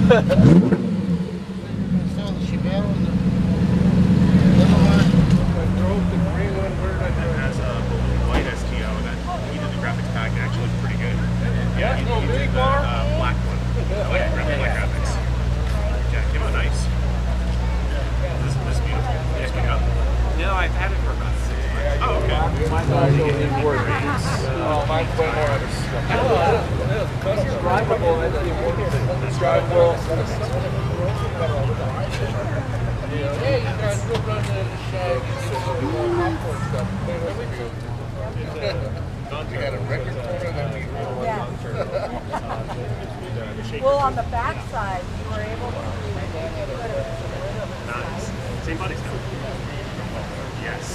has a white STO that he did the graphics pack. It actually looks pretty good. Yeah, he did the black one. I like black graphics. Yeah, it came out nice. This is beautiful. You just pick it up? No, I've had it for about 6 months. Oh, okay. Mine's also getting grades. Mine's way more out of stuff. It's drivable. It's drivable. Hey, you guys go run the shag. We got a record quarter that we roll. Well, on the back side, you were able to. Nice. Same body style. Yes.